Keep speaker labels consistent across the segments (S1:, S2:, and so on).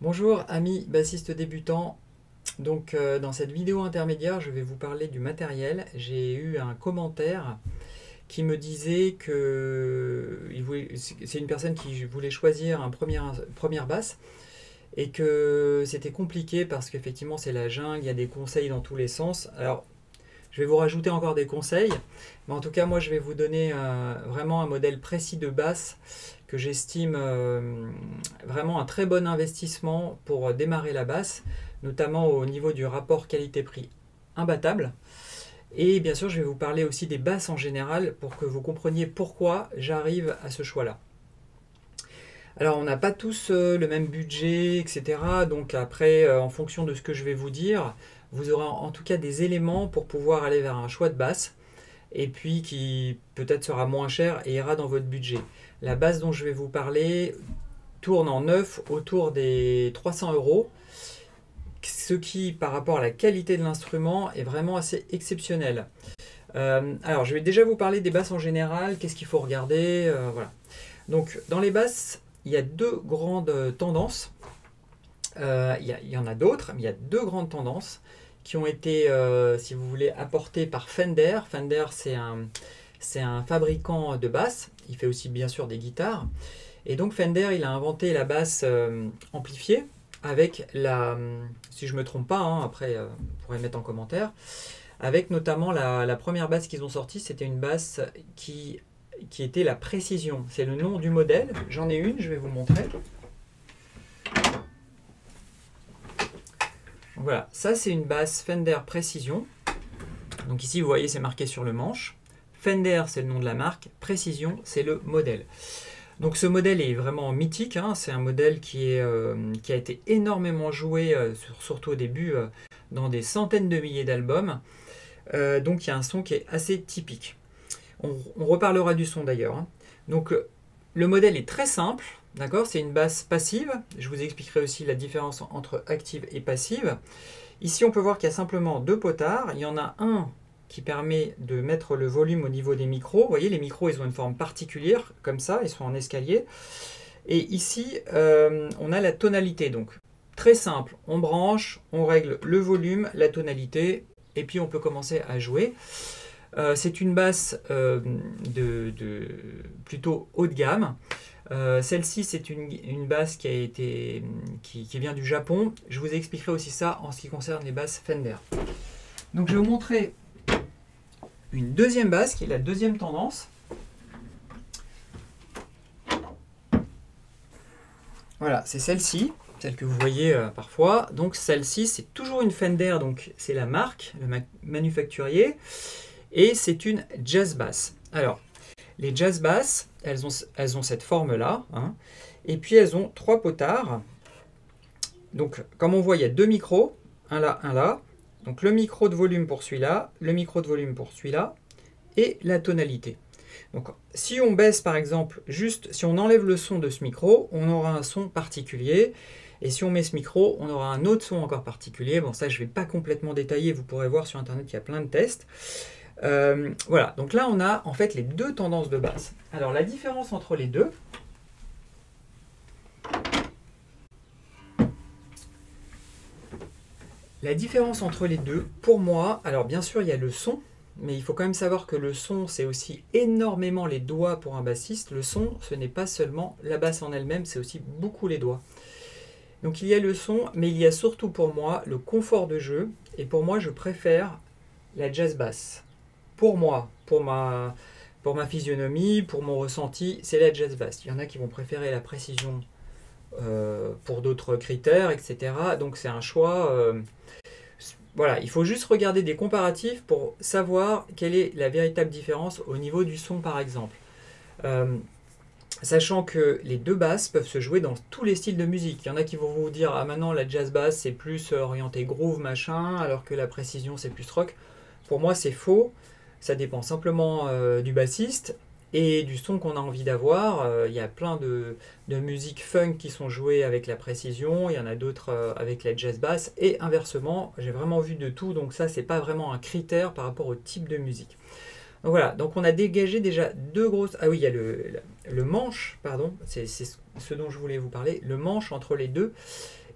S1: Bonjour amis bassistes débutants. Dans cette vidéo intermédiaire, je vais vous parler du matériel. J'ai eu un commentaire qui me disait que c'est une personne qui voulait choisir première basse et que c'était compliqué parce qu'effectivement c'est la jungle, il y a des conseils dans tous les sens. Alors je vais vous rajouter encore des conseils, mais en tout cas moi je vais vous donner vraiment un modèle précis de basse que j'estime vraiment un très bon investissement pour démarrer la basse, notamment au niveau du rapport qualité-prix imbattable. Et bien sûr, je vais vous parler aussi des basses en général pour que vous compreniez pourquoi j'arrive à ce choix-là. Alors, on n'a pas tous le même budget, etc. Donc après, en fonction de ce que je vais vous dire, vous aurez en tout cas des éléments pour pouvoir aller vers un choix de basse et puis qui peut-être sera moins cher et ira dans votre budget. La basse dont je vais vous parler tourne en neuf autour des 300 euros, ce qui par rapport à la qualité de l'instrument est vraiment assez exceptionnel. Alors je vais déjà vous parler des basses en général, qu'est-ce qu'il faut regarder, voilà. Donc dans les basses, il y a deux grandes tendances. Il y en a d'autres, mais il y a deux grandes tendances qui ont été, si vous voulez, apportées par Fender. Fender, c'est un fabricant de basses. Il fait aussi bien sûr des guitares. Et donc Fender, il a inventé la basse amplifiée avec si je ne me trompe pas, hein, après vous pourrez mettre en commentaire, avec notamment la première basse qu'ils ont sortie, c'était une basse qui était la Précision. C'est le nom du modèle. J'en ai une, je vais vous montrer. Voilà, ça c'est une basse Fender Précision. Donc ici vous voyez c'est marqué sur le manche. Fender c'est le nom de la marque, Précision c'est le modèle. Donc ce modèle est vraiment mythique, hein. C'est un modèle qui a été énormément joué, surtout au début, dans des centaines de milliers d'albums. Donc il y a un son qui est assez typique. On reparlera du son d'ailleurs, hein. Donc le modèle est très simple, d'accord, c'est une basse passive. Je vous expliquerai aussi la différence entre active et passive. Ici on peut voir qu'il y a simplement deux potards. Il y en a un qui permet de mettre le volume au niveau des micros. Vous voyez, les micros, ils ont une forme particulière, comme ça, ils sont en escalier. Et ici, on a la tonalité. Donc, très simple, on branche, on règle le volume, la tonalité, et puis on peut commencer à jouer. C'est une basse plutôt haut de gamme. Celle-ci, c'est une basse qui vient du Japon. Je vous expliquerai aussi ça en ce qui concerne les basses Fender. Donc, je vais vous montrer une deuxième basse qui est la deuxième tendance. Voilà, c'est celle-ci, celle que vous voyez parfois. Donc celle-ci, c'est toujours une Fender, donc c'est la marque, le manufacturier, et c'est une jazz bass. Alors, les jazz bass, elles ont cette forme-là, hein, et puis elles ont trois potards. Donc, comme on voit, il y a deux micros, un là, un là. Donc le micro de volume pour celui-là, le micro de volume pour celui-là, et la tonalité. Donc si on baisse par exemple, juste si on enlève le son de ce micro, on aura un son particulier. Et si on met ce micro, on aura un autre son encore particulier. Bon, ça je ne vais pas complètement détailler, vous pourrez voir sur internet qu'il y a plein de tests. Voilà, donc là on a en fait les deux tendances de basse. Alors la différence entre les deux, pour moi, alors bien sûr, il y a le son, mais il faut quand même savoir que le son, c'est aussi énormément les doigts pour un bassiste. Le son, ce n'est pas seulement la basse en elle-même, c'est aussi beaucoup les doigts. Donc il y a le son, mais il y a surtout pour moi le confort de jeu. Et pour moi, je préfère la jazz bass. Pour moi, pour ma physionomie, pour mon ressenti, c'est la jazz bass. Il y en a qui vont préférer la précision pour d'autres critères, etc. Donc c'est un choix. Voilà, il faut juste regarder des comparatifs pour savoir quelle est la véritable différence au niveau du son par exemple. Sachant que les deux basses peuvent se jouer dans tous les styles de musique. Il y en a qui vont vous dire « Ah maintenant la jazz bass c'est plus orienté groove machin, alors que la précision c'est plus rock ». Pour moi c'est faux, ça dépend simplement du bassiste et du son qu'on a envie d'avoir. Il y a plein de musiques funk qui sont jouées avec la précision, il y en a d'autres avec la jazz bass, et inversement, j'ai vraiment vu de tout, donc ça c'est pas vraiment un critère par rapport au type de musique. Donc voilà, donc on a dégagé déjà deux grosses... Ah oui, il y a le manche, pardon, c'est ce dont je voulais vous parler, le manche entre les deux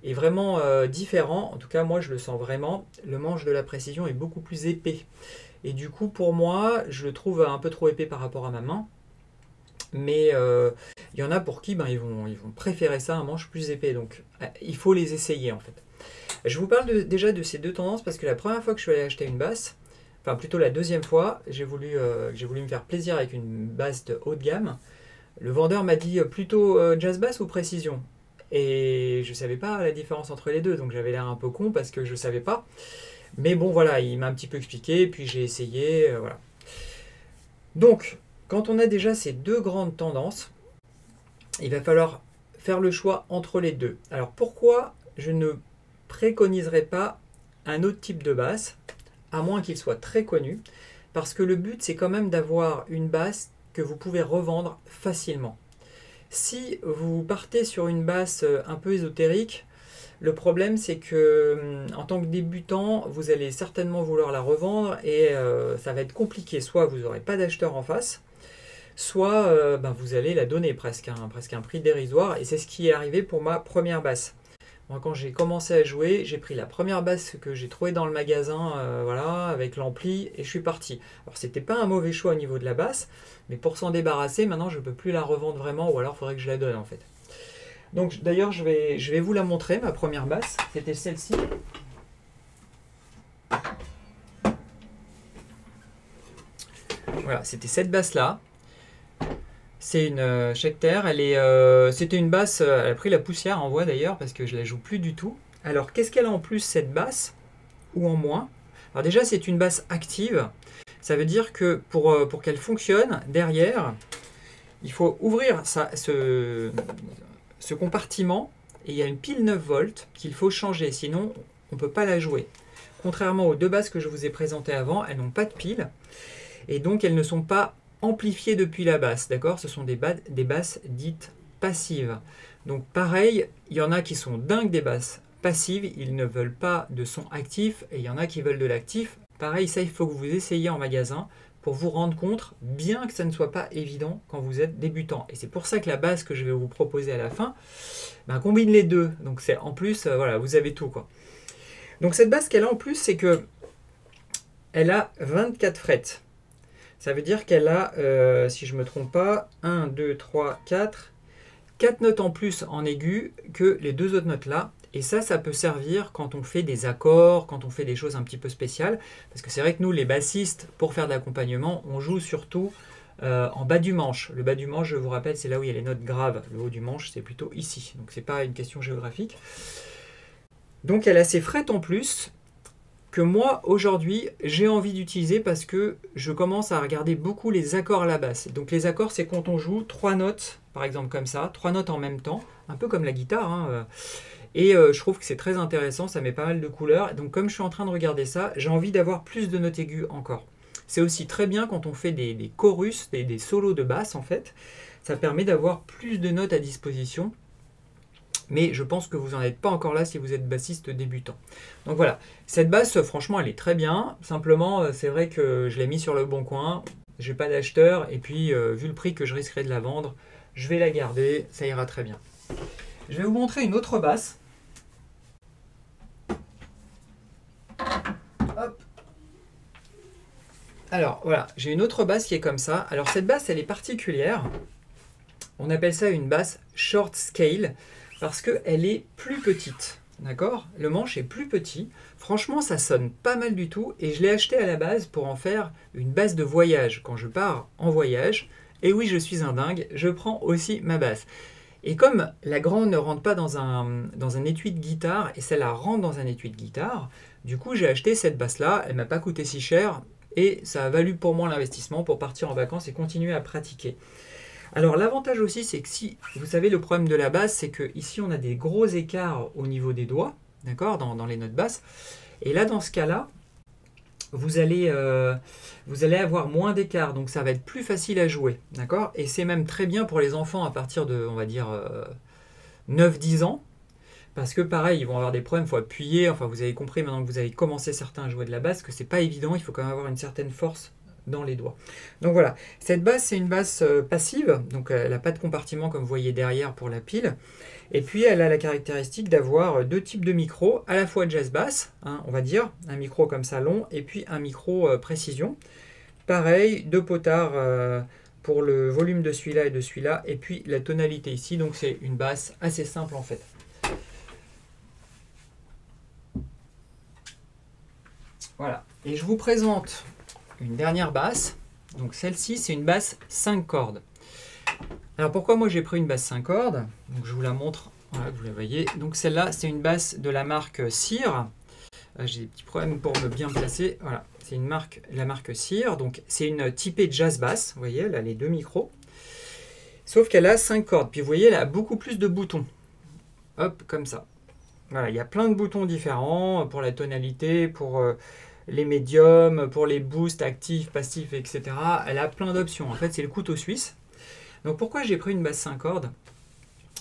S1: est vraiment différent. En tout cas, moi, je le sens vraiment. Le manche de la précision est beaucoup plus épais. Et du coup, pour moi, je le trouve un peu trop épais par rapport à ma main. Mais il y en a pour qui ils vont préférer ça, un manche plus épais. Donc, il faut les essayer en fait. Je vous parle déjà de ces deux tendances parce que la première fois que je suis allé acheter une basse, enfin plutôt la deuxième fois, j'ai voulu me faire plaisir avec une basse de haut de gamme. Le vendeur m'a dit plutôt jazz bass ou précision. Et je ne savais pas la différence entre les deux, donc j'avais l'air un peu con parce que je ne savais pas. Mais bon, voilà, il m'a un petit peu expliqué, puis j'ai essayé, voilà. Donc, quand on a déjà ces deux grandes tendances, il va falloir faire le choix entre les deux. Alors pourquoi je ne préconiserais pas un autre type de basse, à moins qu'il soit très connu, parce que le but c'est quand même d'avoir une basse que vous pouvez revendre facilement. Si vous partez sur une basse un peu ésotérique, le problème c'est que en tant que débutant, vous allez certainement vouloir la revendre et ça va être compliqué. Soit vous n'aurez pas d'acheteur en face, soit vous allez la donner presque un prix dérisoire. Et c'est ce qui est arrivé pour ma première basse. Moi, quand j'ai commencé à jouer, j'ai pris la première basse que j'ai trouvée dans le magasin, voilà, avec l'ampli, et je suis parti. Alors, c'était pas un mauvais choix au niveau de la basse, mais pour s'en débarrasser, maintenant, je ne peux plus la revendre vraiment, ou alors il faudrait que je la donne, en fait. Donc, d'ailleurs, je vais vous la montrer, ma première basse. C'était celle-ci. Voilà, c'était cette basse-là. C'est une Schecter, c'était une basse, elle a pris la poussière en voix d'ailleurs parce que je la joue plus du tout. Alors qu'est-ce qu'elle a en plus cette basse ou en moins? Alors déjà c'est une basse active, ça veut dire que pour qu'elle fonctionne derrière, il faut ouvrir ce compartiment et il y a une pile 9 volts qu'il faut changer, sinon on ne peut pas la jouer. Contrairement aux deux basses que je vous ai présentées avant, elles n'ont pas de pile et donc elles ne sont pas amplifiées depuis la basse, d'accord? Ce sont des basses dites passives. Donc pareil, il y en a qui sont dingues des basses passives, ils ne veulent pas de son actif, et il y en a qui veulent de l'actif. Pareil, ça il faut que vous essayiez en magasin pour vous rendre compte, bien que ça ne soit pas évident quand vous êtes débutant. Et c'est pour ça que la basse que je vais vous proposer à la fin, combine les deux. Donc c'est en plus, voilà, vous avez tout quoi. Donc cette basse qu'elle a en plus, c'est que elle a 24 frettes. Ça veut dire qu'elle a, si je ne me trompe pas, 1, 2, 3, 4 notes en plus en aigu que les deux autres notes là. Et ça peut servir quand on fait des accords, quand on fait des choses un petit peu spéciales. Parce que c'est vrai que nous, les bassistes, pour faire de l'accompagnement, on joue surtout en bas du manche. Le bas du manche, je vous rappelle, c'est là où il y a les notes graves. Le haut du manche, c'est plutôt ici. Donc, ce n'est pas une question géographique. Donc, elle a ces frettes en plus que moi, aujourd'hui, j'ai envie d'utiliser parce que je commence à regarder beaucoup les accords à la basse. Donc les accords, c'est quand on joue 3 notes, par exemple comme ça, 3 notes en même temps, un peu comme la guitare. Hein, et je trouve que c'est très intéressant, ça met pas mal de couleurs. Donc comme je suis en train de regarder ça, j'ai envie d'avoir plus de notes aiguës encore. C'est aussi très bien quand on fait des chorus, des solos de basse en fait. Ça permet d'avoir plus de notes à disposition. Mais je pense que vous n'en êtes pas encore là si vous êtes bassiste débutant. Donc voilà, cette basse, franchement, elle est très bien. Simplement, c'est vrai que je l'ai mis sur le bon coin. Je n'ai pas d'acheteur. Et puis, vu le prix que je risquerais de la vendre, je vais la garder. Ça ira très bien. Je vais vous montrer une autre basse. Hop. Alors, voilà, j'ai une autre basse qui est comme ça. Alors, cette basse, elle est particulière. On appelle ça une basse short scale. Parce qu'elle est plus petite, d'accord? Le manche est plus petit. Franchement, ça sonne pas mal du tout. Et je l'ai acheté à la base pour en faire une basse de voyage. Quand je pars en voyage, et oui, je suis un dingue, je prends aussi ma basse. Et comme la grande ne rentre pas dans un étui de guitare, et celle-là rentre dans un étui de guitare, du coup, j'ai acheté cette basse-là. Elle m'a pas coûté si cher. Et ça a valu pour moi l'investissement pour partir en vacances et continuer à pratiquer. Alors l'avantage aussi, c'est que si, vous savez, le problème de la basse, c'est que ici on a des gros écarts au niveau des doigts, d'accord, dans les notes basses. Et là, dans ce cas-là, vous allez avoir moins d'écart, donc ça va être plus facile à jouer, d'accord. Et c'est même très bien pour les enfants à partir de, on va dire, 9-10 ans, parce que pareil, ils vont avoir des problèmes, il faut appuyer, enfin vous avez compris maintenant que vous avez commencé certains à jouer de la basse, que c'est pas évident, il faut quand même avoir une certaine force dans les doigts. Donc voilà, cette basse, c'est une basse passive, donc elle n'a pas de compartiment comme vous voyez derrière pour la pile. Et puis elle a la caractéristique d'avoir deux types de micros, à la fois jazz basse, hein, on va dire, un micro comme ça long, et puis un micro précision. Pareil, deux potards pour le volume de celui-là et de celui-là, et puis la tonalité ici, donc c'est une basse assez simple en fait. Voilà, et je vous présente une dernière basse. Donc celle-ci, c'est une basse 5 cordes. Alors pourquoi moi j'ai pris une basse 5 cordes? Donc je vous la montre, voilà, vous la voyez. Donc celle-là, c'est une basse de la marque Sear. J'ai des petits problèmes pour me bien placer. Voilà, c'est une marque, la marque Sear. Donc c'est une typée jazz bass. Vous voyez, elle a les deux micros. Sauf qu'elle a 5 cordes. Puis vous voyez, elle a beaucoup plus de boutons. Hop, comme ça. Voilà, il y a plein de boutons différents pour la tonalité, pour les médiums, pour les boosts actifs, passifs, etc. Elle a plein d'options. En fait, c'est le couteau suisse. Donc pourquoi j'ai pris une basse 5 cordes?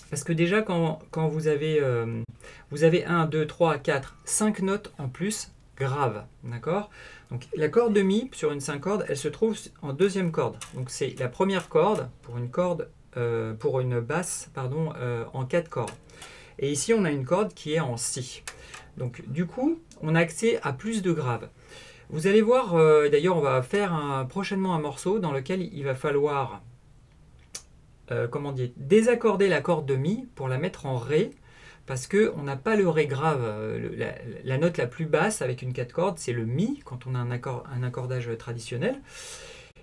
S1: Parce que déjà, quand vous avez 1, 2, 3, 4, 5 notes en plus graves. D'accord? Donc la corde de mi sur une 5 cordes, elle se trouve en deuxième corde. Donc c'est la première corde pour une basse en 4 cordes. Et ici, on a une corde qui est en si. Donc du coup, on a accès à plus de graves. Vous allez voir, d'ailleurs, on va faire prochainement un morceau dans lequel il va falloir désaccorder la corde de mi pour la mettre en ré, parce qu'on n'a pas le ré grave. La note la plus basse avec une 4 cordes, c'est le mi, quand on a un accordage traditionnel.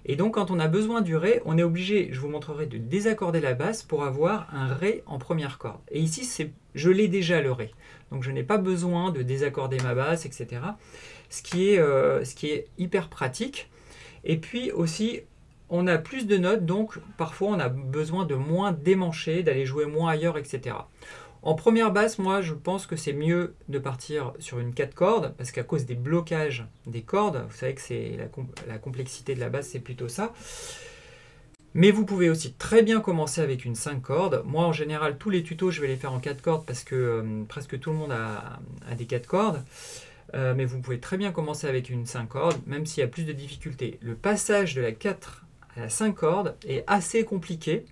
S1: Et donc quand on a besoin du ré, on est obligé, je vous montrerai, de désaccorder la basse pour avoir un ré en première corde. Et ici, je l'ai déjà le ré. Donc je n'ai pas besoin de désaccorder ma basse, etc. Ce qui est hyper pratique. Et puis aussi, on a plus de notes, donc parfois on a besoin de moins démancher, d'aller jouer moins ailleurs, etc. En première basse, moi je pense que c'est mieux de partir sur une 4 cordes, parce qu'à cause des blocages des cordes, vous savez que c'est la complexité de la basse, c'est plutôt ça. Mais vous pouvez aussi très bien commencer avec une 5 cordes. Moi en général, tous les tutos, je vais les faire en 4 cordes, parce que presque tout le monde a des 4 cordes. Mais vous pouvez très bien commencer avec une 5 cordes, même s'il y a plus de difficultés. Le passage de la 4 à la 5 cordes est assez compliqué.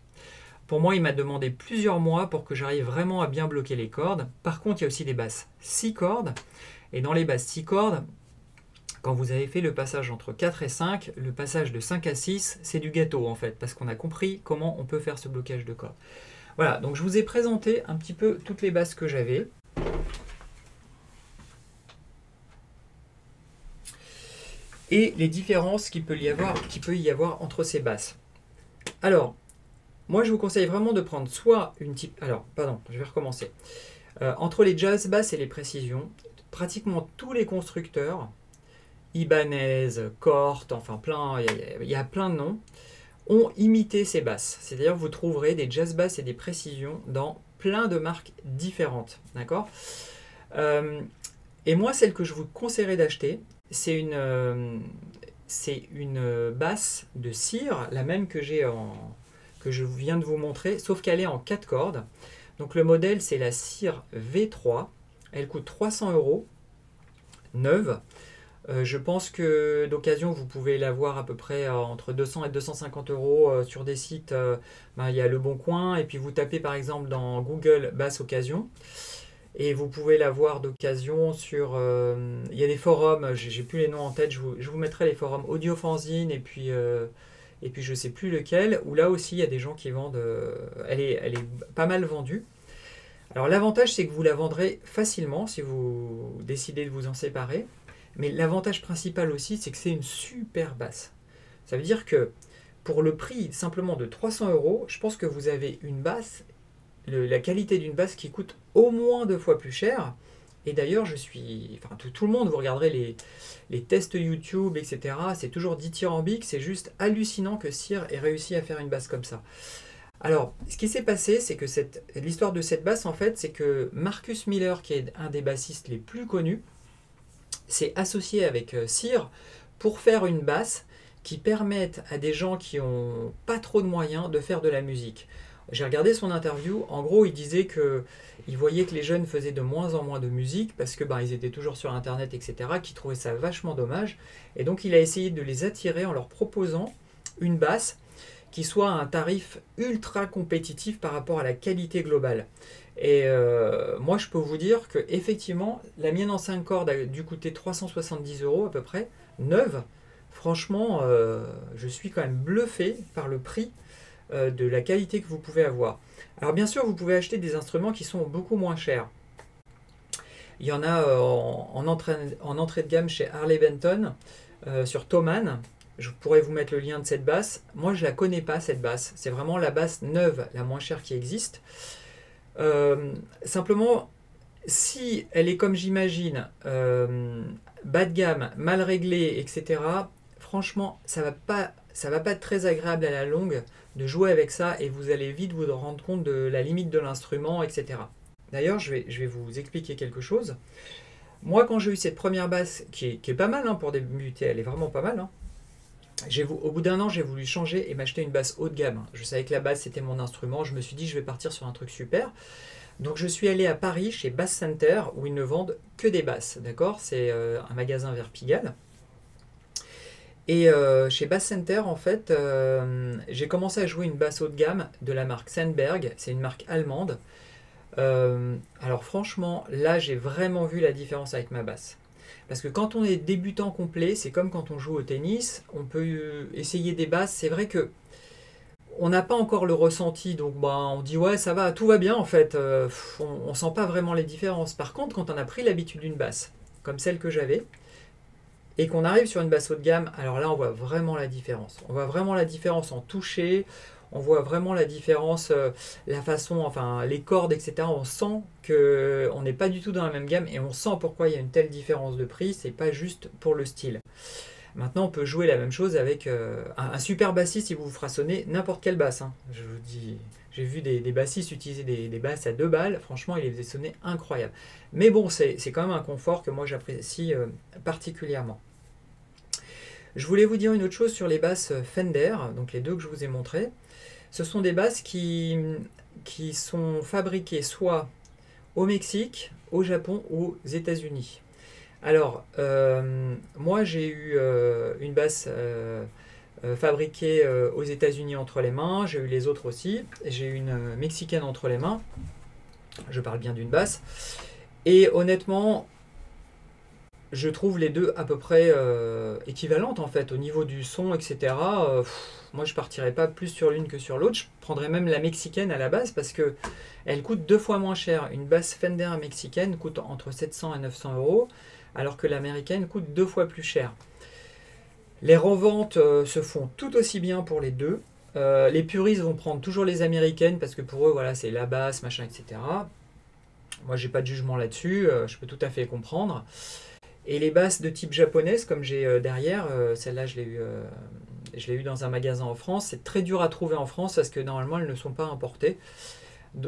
S1: Pour moi, il m'a demandé plusieurs mois pour que j'arrive vraiment à bien bloquer les cordes. Par contre, il y a aussi des basses 6 cordes. Et dans les basses 6 cordes, quand vous avez fait le passage entre 4 et 5, le passage de 5 à 6, c'est du gâteau en fait, parce qu'on a compris comment on peut faire ce blocage de cordes. Voilà, donc je vous ai présenté un petit peu toutes les basses que j'avais. Et les différences qu'il peut y avoir entre ces basses. Alors, moi je vous conseille vraiment de prendre soit une type... Alors, pardon, je vais recommencer. Entre les jazz basses et les précisions, pratiquement tous les constructeurs, Ibanez, Cort, enfin plein, il y a plein de noms, ont imité ces basses. C'est-à-dire que vous trouverez des jazz basses et des précisions dans plein de marques différentes. D'accord? Et moi, celle que je vous conseillerais d'acheter, c'est une basse de Sear, la même que je viens de vous montrer, sauf qu'elle est en 4 cordes. Donc le modèle, c'est la Sear V3. Elle coûte 300 € neuve. Je pense que d'occasion, vous pouvez l'avoir à peu près entre 200 et 250 € sur des sites. Il y a Le Bon Coin, et puis vous tapez par exemple dans Google basse occasion. Et vous pouvez l'avoir d'occasion sur... il y a des forums, j'ai plus les noms en tête, je vous mettrai les forums Audio Fanzine et puis je ne sais plus lequel, où là aussi il y a des gens qui vendent... elle est pas mal vendue. Alors l'avantage, c'est que vous la vendrez facilement si vous décidez de vous en séparer. Mais l'avantage principal aussi, c'est que c'est une super basse. Ça veut dire que pour le prix simplement de 300 €, je pense que vous avez une basse... la qualité d'une basse qui coûte au moins 2 fois plus cher. Et d'ailleurs, tout le monde, vous regarderez les tests YouTube, etc. C'est toujours dithyrambique. C'est juste hallucinant que Sear ait réussi à faire une basse comme ça. Alors, ce qui s'est passé, c'est que l'histoire de cette basse, en fait, c'est que Marcus Miller, qui est un des bassistes les plus connus, s'est associé avec Sear pour faire une basse qui permette à des gens qui n'ont pas trop de moyens de faire de la musique. J'ai regardé son interview. En gros, il disait que il voyait que les jeunes faisaient de moins en moins de musique parce que ils étaient toujours sur Internet, etc., qu'il trouvait ça vachement dommage. Et donc, il a essayé de les attirer en leur proposant une basse qui soit à un tarif ultra compétitif par rapport à la qualité globale. Et moi, je peux vous dire que effectivement, la mienne en 5 cordes a dû coûter 370 € à peu près, neuve. Franchement, je suis quand même bluffé par le prix de la qualité que vous pouvez avoir. Alors bien sûr, vous pouvez acheter des instruments qui sont beaucoup moins chers. Il y en a en entrée de gamme chez Harley Benton, sur Thomann. Je pourrais vous mettre le lien de cette basse. Moi, je ne la connais pas, cette basse. C'est vraiment la basse neuve, la moins chère qui existe. Simplement, si elle est comme j'imagine, bas de gamme, mal réglée, etc., franchement, ça va pas être très agréable à la longue de jouer avec ça et vous allez vite vous rendre compte de la limite de l'instrument, etc. D'ailleurs, je vais vous expliquer quelque chose. Moi, quand j'ai eu cette première basse, qui est pas mal pour débuter, elle est vraiment pas mal, au bout d'un an, j'ai voulu changer et m'acheter une basse haut de gamme. Je savais que la basse, c'était mon instrument. Je me suis dit, je vais partir sur un truc super. Donc, je suis allé à Paris, chez Bass Center, où ils ne vendent que des basses. D'accord? C'est un magasin vers Pigalle. Et chez Bass Center, en fait, j'ai commencé à jouer une basse haut de gamme de la marque Sandberg. C'est une marque allemande. Alors franchement, là, j'ai vraiment vu la différence avec ma basse. Parce que quand on est débutant complet, c'est comme quand on joue au tennis. On peut essayer des basses. C'est vrai que on n'a pas encore le ressenti. Donc on dit ouais, ça va, tout va bien en fait. On sent pas vraiment les différences. Par contre, quand on a pris l'habitude d'une basse, comme celle que j'avais, et qu'on arrive sur une basse haut de gamme, alors là, on voit vraiment la différence. On voit vraiment la différence en toucher, on voit vraiment la différence, la façon, enfin, les cordes, etc. On sent qu'on n'est pas du tout dans la même gamme et on sent pourquoi il y a une telle différence de prix. C'est pas juste pour le style. Maintenant, on peut jouer la même chose avec un super bassiste, il vous fera sonner n'importe quelle basse. Je vous dis, j'ai vu des bassistes utiliser des basses à 2 balles. Franchement, il les faisait sonner incroyable. Mais bon, c'est quand même un confort que moi j'apprécie particulièrement. Je voulais vous dire une autre chose sur les basses Fender, donc les deux que je vous ai montrées. Ce sont des basses qui sont fabriquées soit au Mexique, au Japon ou aux États-Unis. Alors, moi j'ai eu une basse fabriquée aux États-Unis entre les mains, j'ai eu les autres aussi, j'ai eu une mexicaine entre les mains, je parle bien d'une basse, et honnêtement, je trouve les deux à peu près équivalentes en fait, au niveau du son, etc. Moi je partirais pas plus sur l'une que sur l'autre, je prendrais même la mexicaine à la base parce que elle coûte 2 fois moins cher. Une basse Fender mexicaine coûte entre 700 et 900 €, alors que l'américaine coûte 2 fois plus cher. Les reventes se font tout aussi bien pour les deux. Les puristes vont prendre toujours les américaines parce que pour eux, voilà, c'est la basse, machin, etc. Moi, j'ai pas de jugement là-dessus, je peux tout à fait comprendre. Et les basses de type japonaise, comme j'ai derrière, celle-là, je l'ai eu dans un magasin en France. C'est très dur à trouver en France parce que normalement, elles ne sont pas importées.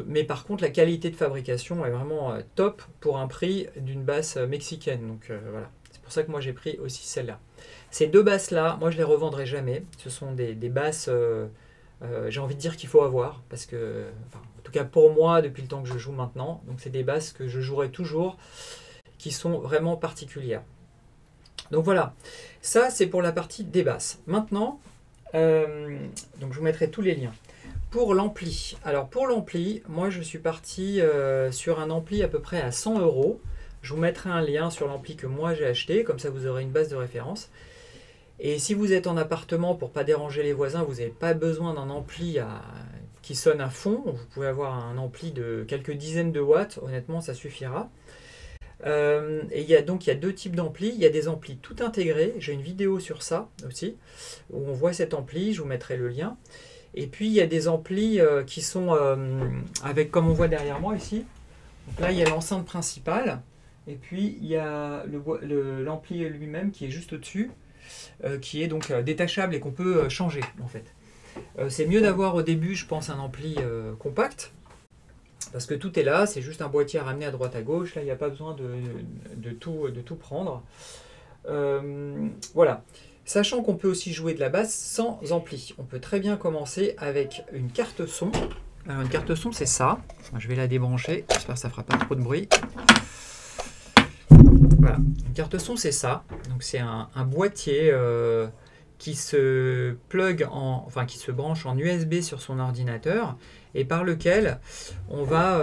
S1: Mais par contre, la qualité de fabrication est vraiment top pour un prix d'une basse mexicaine. Donc voilà, c'est pour ça que moi j'ai pris aussi celle-là. Ces deux basses-là, moi je les revendrai jamais. Ce sont des basses, j'ai envie de dire qu'il faut avoir. Parce que, en tout cas pour moi, depuis le temps que je joue maintenant, donc c'est des basses que je jouerai toujours, qui sont vraiment particulières. Donc voilà, ça c'est pour la partie des basses. Maintenant, donc je vous mettrai tous les liens. Pour l'ampli, alors pour l'ampli, moi je suis parti sur un ampli à peu près à 100 €. Je vous mettrai un lien sur l'ampli que moi j'ai acheté, comme ça vous aurez une base de référence. Et si vous êtes en appartement pour pas déranger les voisins, vous n'avez pas besoin d'un ampli qui sonne à fond. Vous pouvez avoir un ampli de quelques dizaines de watts, honnêtement ça suffira. Et il y a deux types d'amplis. Il y a des amplis tout intégrés, j'ai une vidéo sur ça aussi, où on voit cet ampli, je vous mettrai le lien. Et puis il y a des amplis qui sont avec, comme on voit derrière moi ici. Donc là il y a l'enceinte principale, et puis il y a l'ampli lui-même qui est juste au-dessus, qui est donc détachable et qu'on peut changer en fait. C'est mieux d'avoir au début, je pense, un ampli compact, parce que tout est là, c'est juste un boîtier à ramener à droite à gauche. Là il n'y a pas besoin de tout prendre. Voilà. Sachant qu'on peut aussi jouer de la basse sans ampli. On peut très bien commencer avec une carte son. Alors une carte son, c'est ça. Je vais la débrancher, j'espère que ça ne fera pas trop de bruit. Voilà, une carte son, c'est ça. Donc c'est un boîtier qui se plug enfin qui se branche en USB sur son ordinateur et par lequel on va...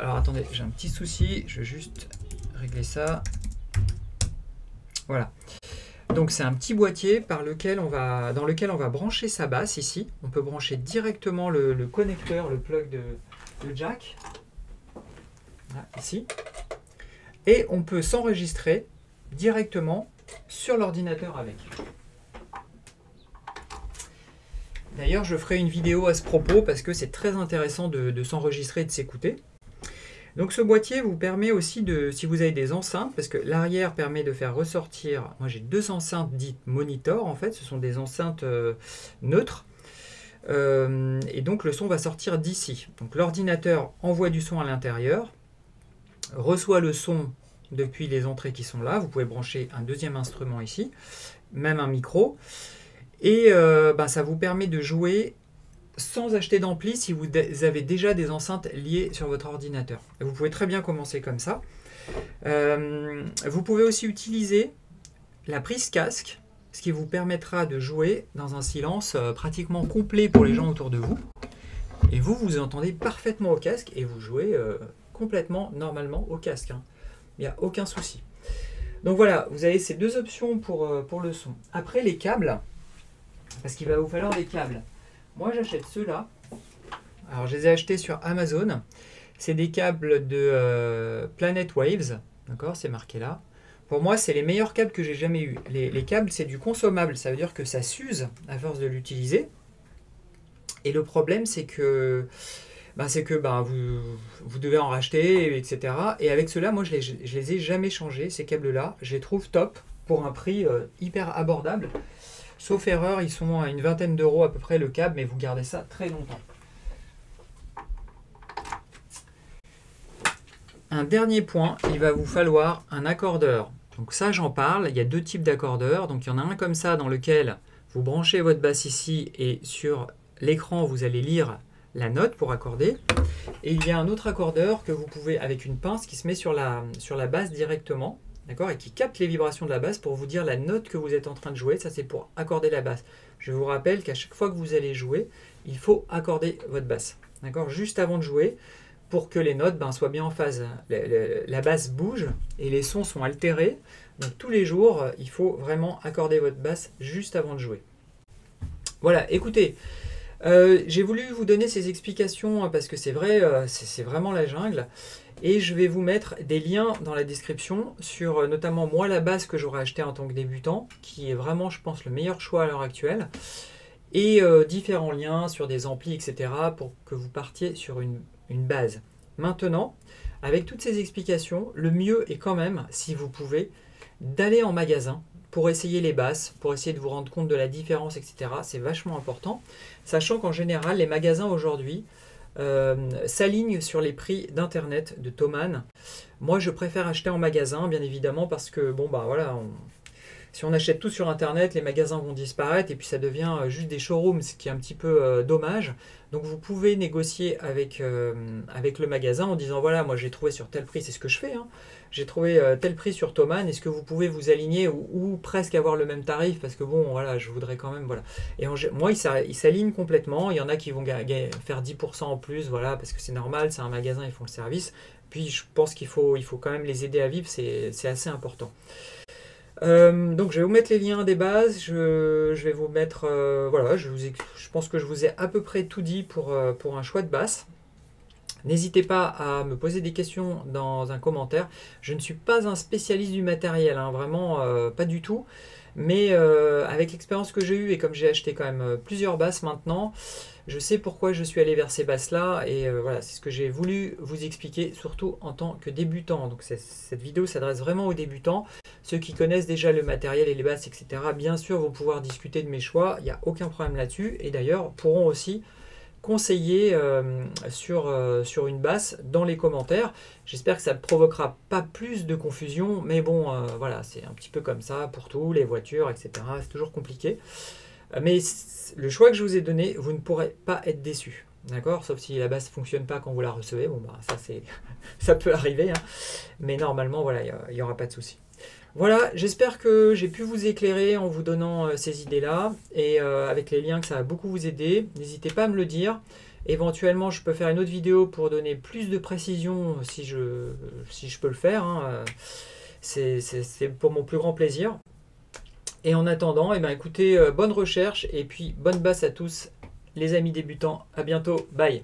S1: alors attendez, j'ai un petit souci, je vais juste régler ça. Voilà. Donc c'est un petit boîtier dans lequel on va brancher sa basse ici. On peut brancher directement le connecteur, le plug de jack, là, ici. Et on peut s'enregistrer directement sur l'ordinateur avec. D'ailleurs, je ferai une vidéo à ce propos parce que c'est très intéressant de s'enregistrer et de s'écouter. Donc ce boîtier vous permet aussi de, si vous avez des enceintes, parce que l'arrière permet de faire ressortir, moi j'ai deux enceintes dites monitor en fait, ce sont des enceintes neutres, et donc le son va sortir d'ici. Donc l'ordinateur envoie du son à l'intérieur, reçoit le son depuis les entrées qui sont là, vous pouvez brancher un deuxième instrument ici, même un micro, et ça vous permet de jouer sans acheter d'ampli si vous avez déjà des enceintes liées sur votre ordinateur. Et vous pouvez très bien commencer comme ça. Vous pouvez aussi utiliser la prise casque, ce qui vous permettra de jouer dans un silence pratiquement complet pour les gens autour de vous. Et vous entendez parfaitement au casque et vous jouez complètement normalement au casque. Hein. Il n'y a aucun souci. Donc voilà, vous avez ces deux options pour le son. Après les câbles, parce qu'il va vous falloir des câbles. Moi, j'achète ceux-là. Alors, je les ai achetés sur Amazon. C'est des câbles de Planet Waves. D'accord, c'est marqué là. Pour moi, c'est les meilleurs câbles que j'ai jamais eus. Les câbles, c'est du consommable. Ça veut dire que ça s'use à force de l'utiliser. Et le problème, c'est que, vous devez en racheter, etc. Et avec ceux-là, moi, je les ai jamais changés, ces câbles-là. Je les trouve top pour un prix hyper abordable. Sauf erreur, ils sont à une vingtaine d'euros à peu près le câble, mais vous gardez ça très longtemps. Un dernier point, il va vous falloir un accordeur. Donc ça, j'en parle, il y a deux types d'accordeurs. Donc il y en a un comme ça dans lequel vous branchez votre basse ici et sur l'écran, vous allez lire la note pour accorder. Et il y a un autre accordeur que vous pouvez, avec une pince qui se met sur la basse directement. D'accord, et qui capte les vibrations de la basse pour vous dire la note que vous êtes en train de jouer. Ça, c'est pour accorder la basse. Je vous rappelle qu'à chaque fois que vous allez jouer, il faut accorder votre basse. D'accord, juste avant de jouer, pour que les notes soient bien en phase. La basse bouge et les sons sont altérés. Donc tous les jours, il faut vraiment accorder votre basse juste avant de jouer. Voilà, écoutez, j'ai voulu vous donner ces explications parce que c'est vrai, c'est vraiment la jungle. Et je vais vous mettre des liens dans la description sur notamment moi la basse que j'aurais acheté en tant que débutant, qui est vraiment, je pense, le meilleur choix à l'heure actuelle. Et différents liens sur des amplis, etc. pour que vous partiez sur une base. Maintenant, avec toutes ces explications, le mieux est quand même, si vous pouvez, d'aller en magasin pour essayer les basses, pour essayer de vous rendre compte de la différence, etc. C'est vachement important, sachant qu'en général, les magasins aujourd'hui s'alignent sur les prix d'internet de Thomann. Moi, je préfère acheter en magasin, bien évidemment, parce que si on achète tout sur internet, les magasins vont disparaître et puis ça devient juste des showrooms, ce qui est un petit peu dommage. Donc vous pouvez négocier avec le magasin en disant voilà, moi j'ai trouvé sur tel prix, c'est ce que je fais, hein. J'ai trouvé tel prix sur Thomann, est-ce que vous pouvez vous aligner ou presque avoir le même tarif, parce que bon, voilà, je voudrais quand même, voilà. Et moi, ils s'alignent complètement, il y en a qui vont faire 10% en plus, voilà, parce que c'est normal, c'est un magasin, ils font le service. Puis je pense qu'il faut quand même les aider à vivre, c'est assez important. Donc je vais vous mettre les liens des bases, je vais vous mettre, voilà, je pense que je vous ai à peu près tout dit pour un choix de basse. N'hésitez pas à me poser des questions dans un commentaire. Je ne suis pas un spécialiste du matériel, hein, vraiment pas du tout. Mais avec l'expérience que j'ai eue et comme j'ai acheté quand même plusieurs basses maintenant, je sais pourquoi je suis allé vers ces basses-là. Et voilà, c'est ce que j'ai voulu vous expliquer, surtout en tant que débutant. Donc cette vidéo s'adresse vraiment aux débutants. Ceux qui connaissent déjà le matériel et les basses, etc., bien sûr, vont pouvoir discuter de mes choix. Il n'y a aucun problème là-dessus. Et d'ailleurs, pourront aussi conseiller sur une basse dans les commentaires. J'espère que ça ne provoquera pas plus de confusion, mais bon, voilà, c'est un petit peu comme ça pour tout, les voitures, etc. C'est toujours compliqué. Mais le choix que je vous ai donné, vous ne pourrez pas être déçus. D'accord? Sauf si la base ne fonctionne pas quand vous la recevez. Bon, bah, ça, ça peut arriver, hein. Mais normalement, voilà, il n'y aura pas de souci. Voilà, j'espère que j'ai pu vous éclairer en vous donnant ces idées-là. Et avec les liens, que ça va beaucoup vous aider. N'hésitez pas à me le dire. Éventuellement, je peux faire une autre vidéo pour donner plus de précision si je peux le faire, hein. C'est pour mon plus grand plaisir. Et en attendant, eh ben, écoutez, bonne recherche et puis bonne basse à tous les amis débutants. À bientôt, bye.